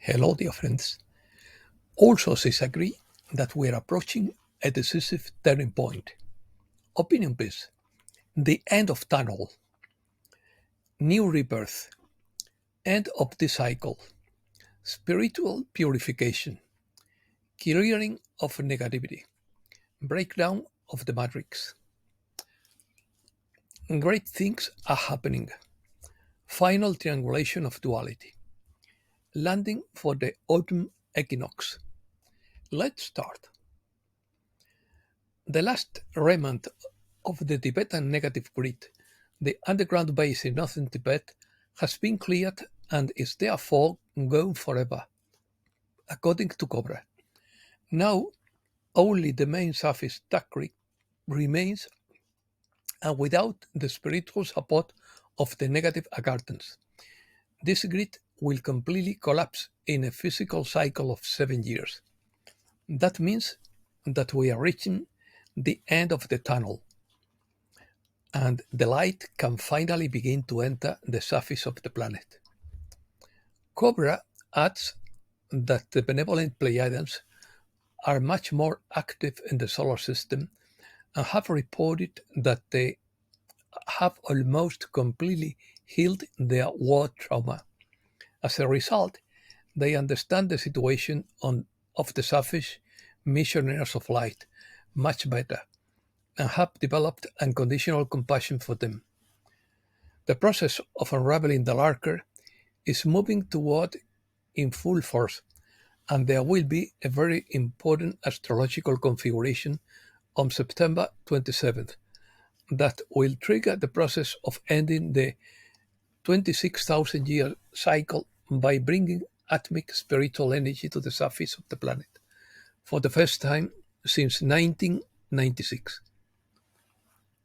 Hello, dear friends. All sources agree that we are approaching a decisive turning point. Opinion piece: the end of tunnel, new rebirth, end of the cycle, spiritual purification, clearing of negativity, breakdown of the matrix. Great things are happening. Final triangulation of duality. Landing for the autumn equinox. Let's start. The last remnant of the Tibetan negative grid, the underground base in northern Tibet, has been cleared and is therefore gone forever, according to Cobra. Now, only the main surface duck grid remains, and without the spiritual support of the negative agarthans, this grid will completely collapse in a physical cycle of 7 years. That means that we are reaching the end of the tunnel, and the light can finally begin to enter the surface of the planet. Cobra adds that the benevolent Pleiadians are much more active in the solar system and have reported that they have almost completely healed their war trauma. As a result, they understand the situation of the selfish missionaries of light much better and have developed unconditional compassion for them. The process of unraveling the lurker is moving toward in full force, and there will be a very important astrological configuration on September 27th that will trigger the process of ending the 26,000 year cycle by bringing atomic spiritual energy to the surface of the planet for the first time since 1996.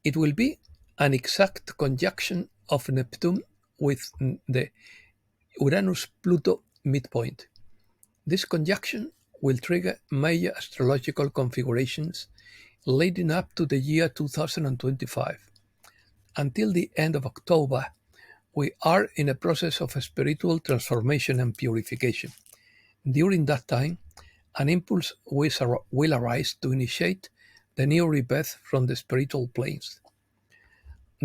It will be an exact conjunction of Neptune with the Uranus-Pluto midpoint. This conjunction will trigger major astrological configurations leading up to the year 2025. Until the end of October, we are in a process of spiritual transformation and purification. During that time, an impulse will arise to initiate the new rebirth from the spiritual planes.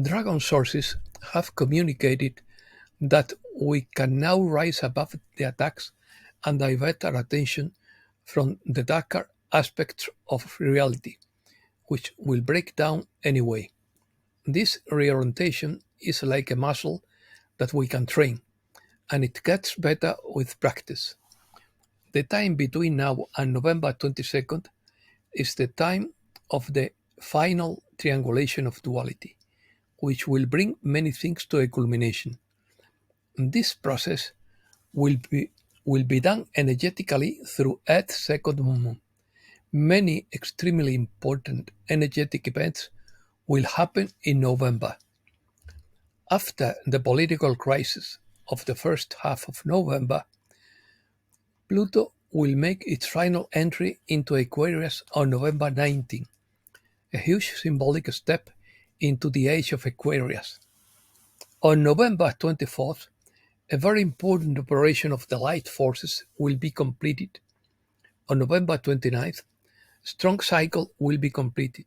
Dragon sources have communicated that we can now rise above the attacks and divert our attention from the darker aspects of reality, which will break down anyway. This reorientation is like a muscle that we can train, and it gets better with practice. The time between now and November 22nd is the time of the final triangulation of duality, which will bring many things to a culmination. This process will be done energetically through Earth's second moon. Many extremely important energetic events will happen in November. After the political crisis of the first half of November, Pluto will make its final entry into Aquarius on November 19, a huge symbolic step into the age of Aquarius. On November 24th, a very important operation of the light forces will be completed. On November 29th, strong cycle will be completed,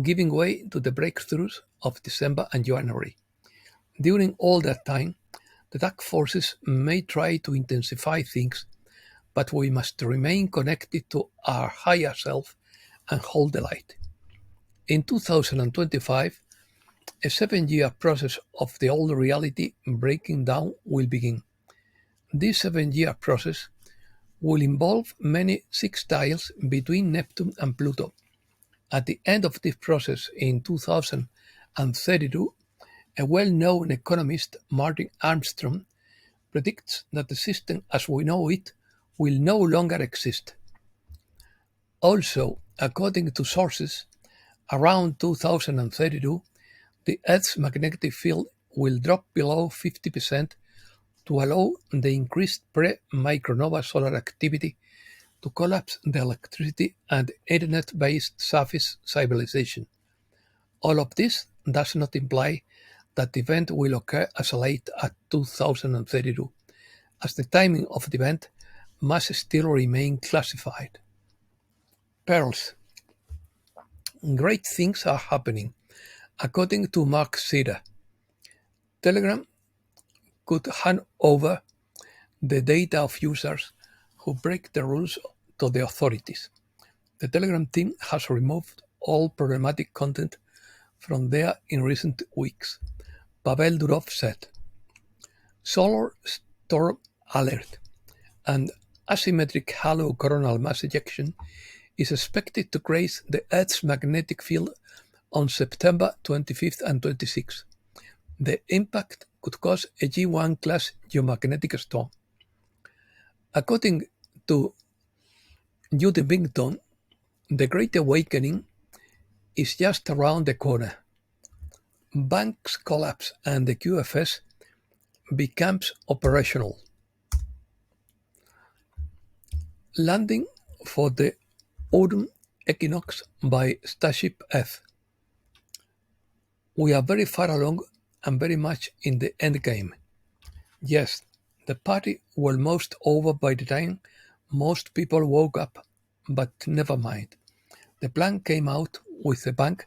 giving way to the breakthroughs of December and January. During all that time, the dark forces may try to intensify things, but we must remain connected to our higher self and hold the light. In 2025, a 7-year process of the old reality breaking down will begin. This 7-year process will involve many sextiles between Neptune and Pluto. At the end of this process in 2032, a well-known economist, Martin Armstrong, predicts that the system as we know it will no longer exist. Also, according to sources, around 2032, the Earth's magnetic field will drop below 50% to allow the increased pre-micronova solar activity to collapse the electricity and internet-based surface civilization. All of this does not imply that the event will occur as late as 2032, as the timing of the event must still remain classified. Pearls. Great things are happening. According to Mark Sida, Telegram could hand over the data of users who break the rules to the authorities. The Telegram team has removed all problematic content from there in recent weeks, Pavel Durov said. Solar storm alert and asymmetric halo coronal mass ejection is expected to graze the Earth's magnetic field on September 25th and 26th. The impact could cause a G1 class geomagnetic storm. According to Judy Bington, the Great Awakening is just around the corner. Banks collapse and the QFS becomes operational. Landing for the autumn equinox by Starship F. We are very far along and very much in the endgame. Yes, the party was most over by the time most people woke up, but never mind. The plan came out with a bang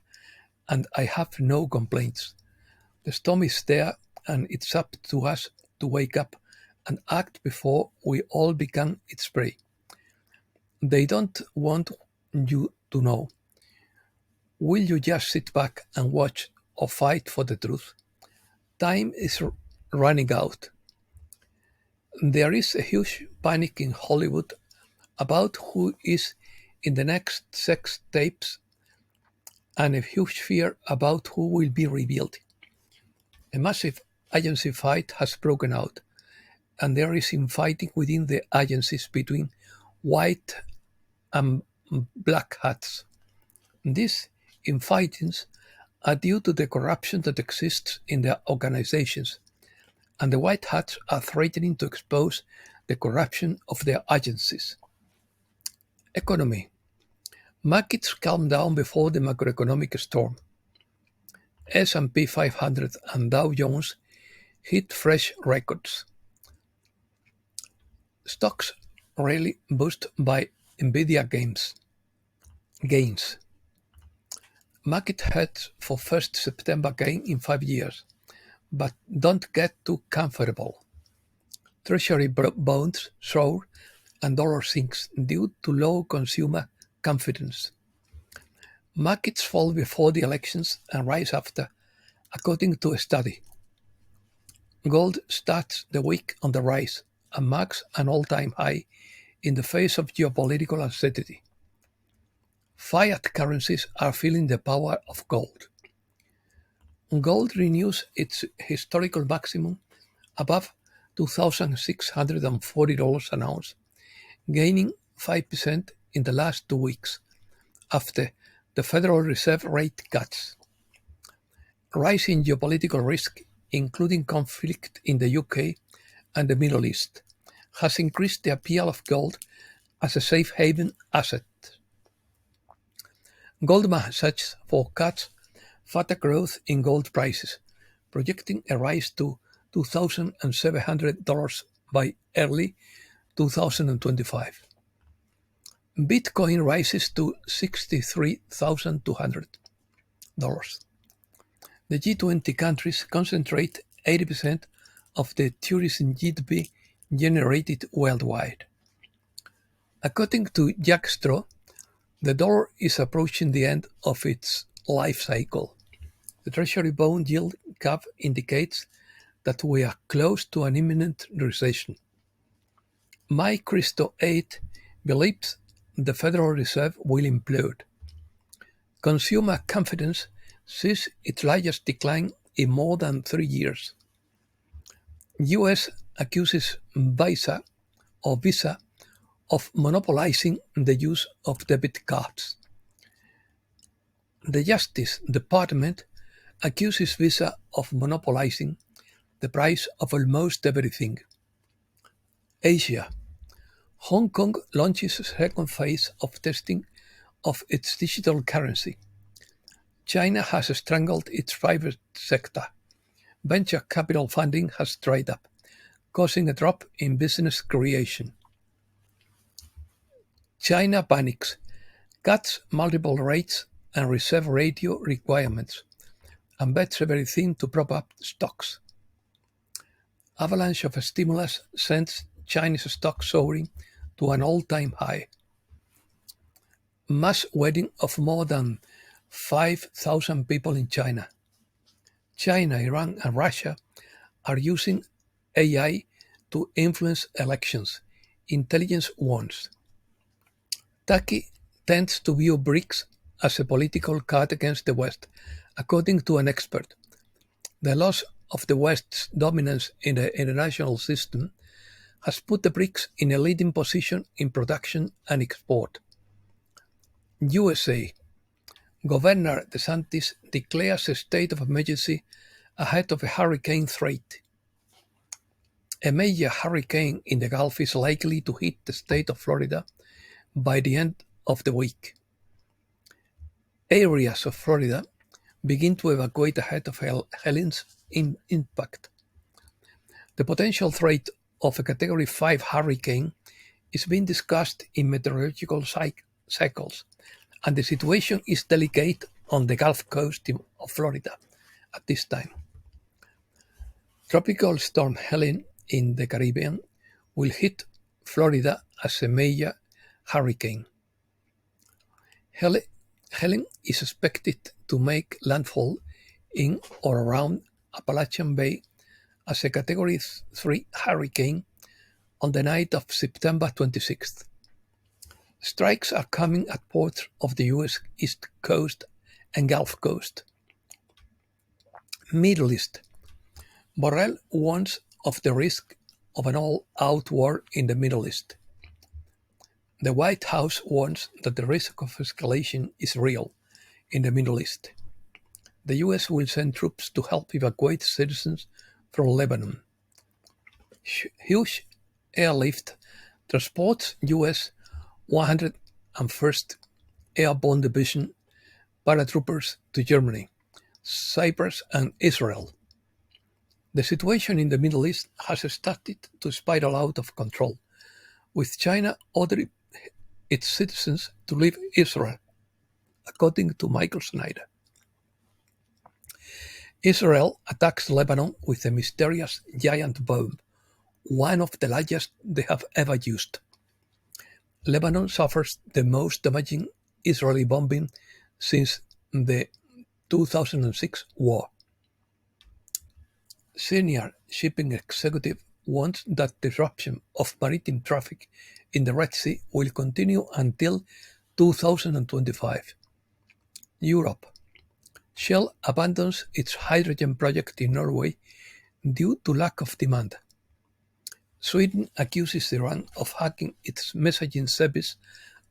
and I have no complaints. The storm is there and it's up to us to wake up and act before we all become its prey. They don't want you to know. Will you just sit back and watch or fight for the truth? Time is running out. There is a huge panic in Hollywood about who is in the next sex tapes and a huge fear about who will be revealed. A massive agency fight has broken out, and there is infighting within the agencies between white and black hats. These infightings are due to the corruption that exists in their organizations, and the white hats are threatening to expose the corruption of their agencies. Economy. Markets calmed down before the macroeconomic storm. S&P 500 and Dow Jones hit fresh records. Stocks rally boosted by Nvidia gains. Market heads for first September gain in 5 years, but don't get too comfortable. Treasury bonds soar and dollar sinks due to low consumer confidence. Markets fall before the elections and rise after, according to a study. Gold starts the week on the rise and marks an all-time high in the face of geopolitical uncertainty. Fiat currencies are feeling the power of gold. Gold renews its historical maximum above $2,640 an ounce, gaining 5% in the last 2 weeks after the Federal Reserve rate cuts. Rising geopolitical risk, including conflict in the UK and the Middle East, has increased the appeal of gold as a safe haven asset. Goldman Sachs forecasts further growth in gold prices, projecting a rise to $2,700 by early 2025. Bitcoin rises to $63,200. The G20 countries concentrate 80% of the tourism GDP generated worldwide. According to Jack Straw, the dollar is approaching the end of its life cycle. The Treasury bond yield curve indicates that we are close to an imminent recession. Mike Christo 8 believes the Federal Reserve will implode. Consumer confidence sees its largest decline in more than 3 years. US accuses Visa of monopolizing the use of debit cards. The Justice Department accuses Visa of monopolizing the price of almost everything. Asia. Hong Kong launches a second phase of testing of its digital currency. China has strangled its private sector. Venture capital funding has dried up, causing a drop in business creation. China panics, cuts multiple rates and reserve radio requirements, and bets everything to prop up stocks. Avalanche of stimulus sends Chinese stocks soaring to an all-time high. Mass wedding of more than 5,000 people in China. China, Iran, and Russia are using AI to influence elections, intelligence warns. Turkey tends to view BRICS as a political card against the West, according to an expert. The loss of the West's dominance in the international system has put the BRICS in a leading position in production and export. USA. Governor DeSantis declares a state of emergency ahead of a hurricane threat. A major hurricane in the Gulf is likely to hit the state of Florida by the end of the week. Areas of Florida begin to evacuate ahead of Helene's impact. The potential threat of a Category 5 hurricane is being discussed in meteorological cycles, and the situation is delicate on the Gulf Coast of Florida at this time. Tropical Storm Helene in the Caribbean will hit Florida as a major hurricane. Helene is expected to make landfall in or around Appalachian Bay as a Category 3 hurricane on the night of September 26th. Strikes are coming at ports of the U.S. East Coast and Gulf Coast. Middle East. Borrell warns of the risk of an all-out war in the Middle East. The White House warns that the risk of escalation is real in the Middle East. The U.S. will send troops to help evacuate citizens from Lebanon. Huge airlift transports U.S. 101st Airborne Division paratroopers to Germany, Cyprus, and Israel. The situation in the Middle East has started to spiral out of control, with China ordering its citizens to leave Israel, according to Michael Snyder. Israel attacks Lebanon with a mysterious giant bomb, one of the largest they have ever used. Lebanon suffers the most damaging Israeli bombing since the 2006 war. Senior shipping executive wants that disruption of maritime traffic in the Red Sea will continue until 2025. Europe. Shell abandons its hydrogen project in Norway due to lack of demand. Sweden accuses Iran of hacking its messaging service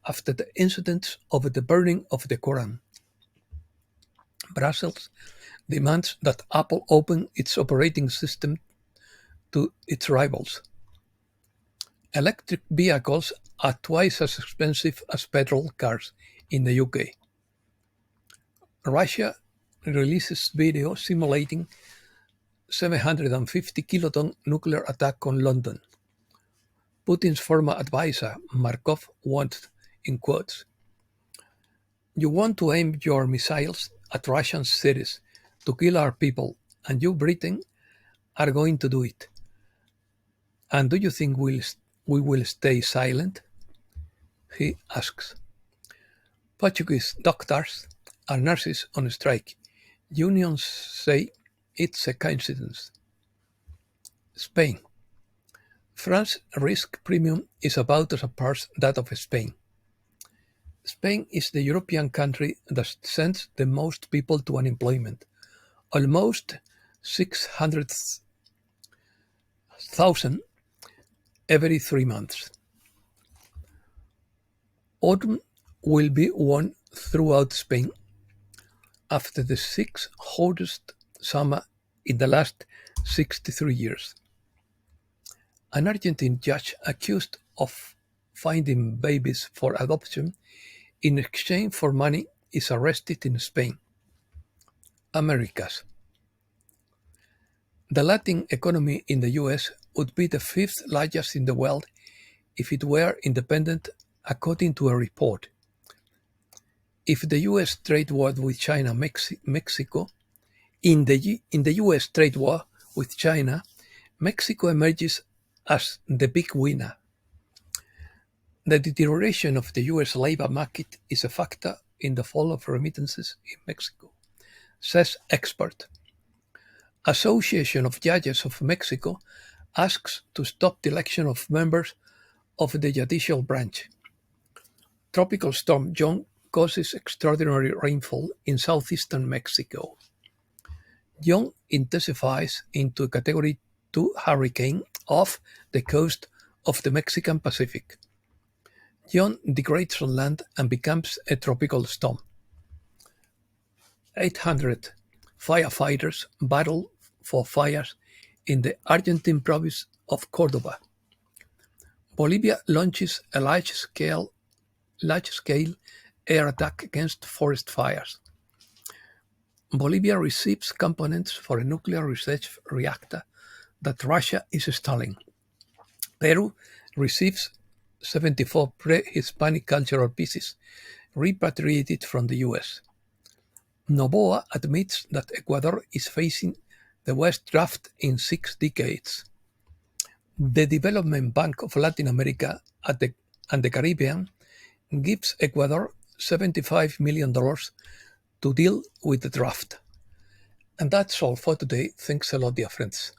after the incidents over the burning of the Quran. Brussels demands that Apple open its operating system to its rivals. Electric vehicles are twice as expensive as petrol cars in the UK. Russia releases video simulating 750 kiloton nuclear attack on London. Putin's former advisor, Markov, warned, in quotes, "You want to aim your missiles at Russian cities to kill our people, and you, Britain, are going to do it. And do you think we will stay silent?" he asks. Portuguese doctors and nurses on strike. Unions say it's a coincidence. Spain. France's risk premium is about to surpass that of Spain. Spain is the European country that sends the most people to unemployment, almost 600,000 every 3 months. Autumn will be warm throughout Spain after the sixth hottest summer in the last 63 years. An Argentine judge accused of finding babies for adoption in exchange for money is arrested in Spain. Americas. The Latin economy in the US would be the fifth largest in the world if it were independent according to a report. If the U.S. trade war with China, Mexico, in the U.S. trade war with China, Mexico emerges as the big winner. The deterioration of the U.S. labor market is a factor in the fall of remittances in Mexico, says expert. Association of Judges of Mexico asks to stop the election of members of the judicial branch. Tropical storm John causes extraordinary rainfall in southeastern Mexico. John intensifies into a Category 2 hurricane off the coast of the Mexican Pacific. John degrades on land and becomes a tropical storm. 800 firefighters battle for fires in the Argentine province of Córdoba. Bolivia launches a large-scale air attack against forest fires. Bolivia receives components for a nuclear research reactor that Russia is installing. Peru receives 74 pre-Hispanic cultural pieces repatriated from the US. Noboa admits that Ecuador is facing the worst drought in 6 decades. The Development Bank of Latin America and the Caribbean gives Ecuador $75 million to deal with the drought. And that's all for today. Thanks a lot, dear friends.